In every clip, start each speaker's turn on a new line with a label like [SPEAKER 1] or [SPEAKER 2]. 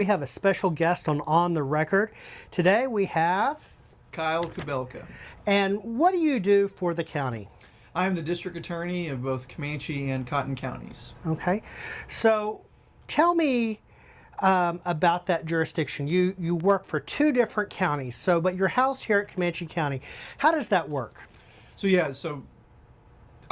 [SPEAKER 1] We have a special guest on the Record. Today we have,
[SPEAKER 2] Kyle Kubelka.
[SPEAKER 1] and what do you do for the county?
[SPEAKER 2] I am the district attorney of both Comanche and Cotton counties.
[SPEAKER 1] Okay, so tell me about that jurisdiction. You work for two different counties, but you're housed here at Comanche County. How does that work?
[SPEAKER 2] So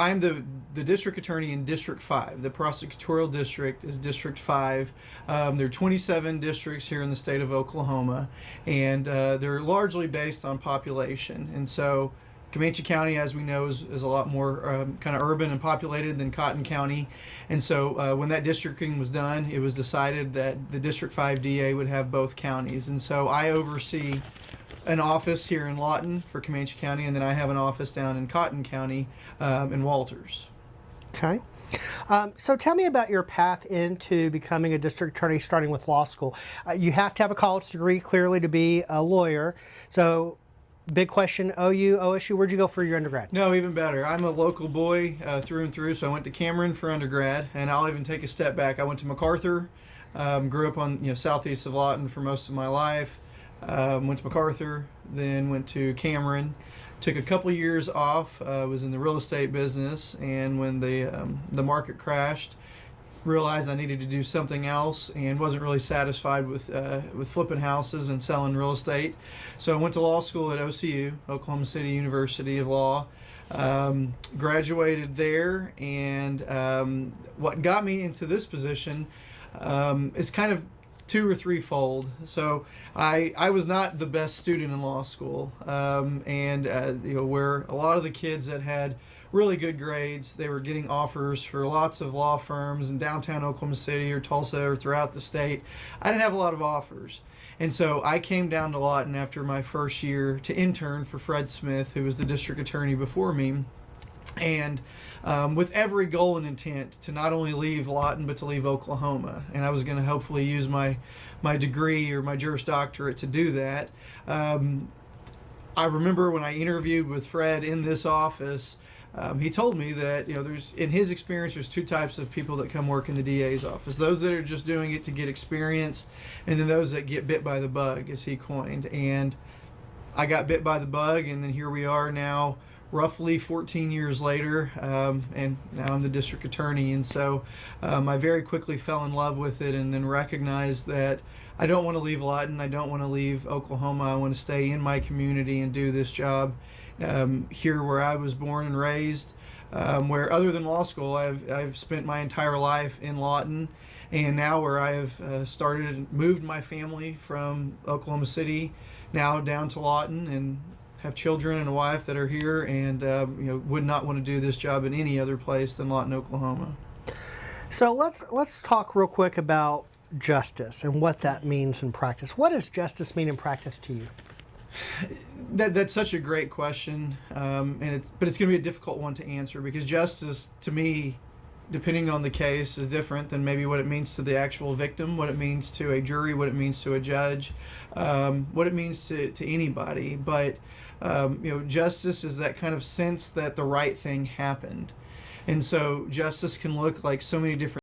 [SPEAKER 2] I'm the district attorney in District 5. The prosecutorial district is District 5. There are 27 districts here in the state of Oklahoma, and they're largely based on population. And so Comanche County, as we know, is a lot more kind of urban and populated than Cotton County. And so when that districting was done, it was decided that the District 5 DA would have both counties. And so I oversee an office here in Lawton for Comanche County, and then I have an office down in Cotton County in Walters.
[SPEAKER 1] Okay. So tell me about your path into becoming a district attorney, starting with law school. You have to have a college degree, clearly, to be a lawyer. So big question, OU, OSU, where'd you go for your undergrad?
[SPEAKER 2] No, even better. I'm a local boy through and through, so I went to Cameron for undergrad, and I'll even take a step back. I went to MacArthur, grew up on southeast of Lawton for most of my life. Went to MacArthur, then went to Cameron. Took a couple years off. Was in the real estate business, and when the market crashed, realized I needed to do something else, and wasn't really satisfied with flipping houses and selling real estate. So I went to law school at OCU, Oklahoma City University of Law. Graduated there, and what got me into this position is kind of two or threefold. So I was not the best student in law school, and where a lot of the kids that had really good grades, they were getting offers for lots of law firms in downtown Oklahoma City or Tulsa or throughout the state. I didn't have a lot of offers. And so I came down to Lawton after my first year to intern for Fred Smith, who was the district attorney before me. And with every goal and intent to not only leave Lawton but to leave Oklahoma, and I was going to hopefully use my degree or my Juris Doctorate to do that. I remember when I interviewed with Fred in this office, he told me that there's, in his experience, there's two types of people that come work in the DA's office: those that are just doing it to get experience, and then those that get bit by the bug, as he coined. And I got bit by the bug, and then here we are now, roughly 14 years later, and now I'm the district attorney. And so I very quickly fell in love with it, and then recognized that I don't want to leave Lawton, I don't want to leave Oklahoma, I want to stay in my community and do this job here where I was born and raised, where other than law school, I've spent my entire life in Lawton, and now where I have moved my family from Oklahoma City now down to Lawton, and have children and a wife that are here, and would not want to do this job in any other place than Lawton, Oklahoma.
[SPEAKER 1] So let's talk real quick about justice and what that means in practice. What does justice mean in practice to you?
[SPEAKER 2] That's such a great question, but it's going to be a difficult one to answer, because justice, to me, depending on the case, is different than maybe what it means to the actual victim, what it means to a jury, what it means to a judge, what it means to anybody. But justice is that kind of sense that the right thing happened. And so justice can look like so many different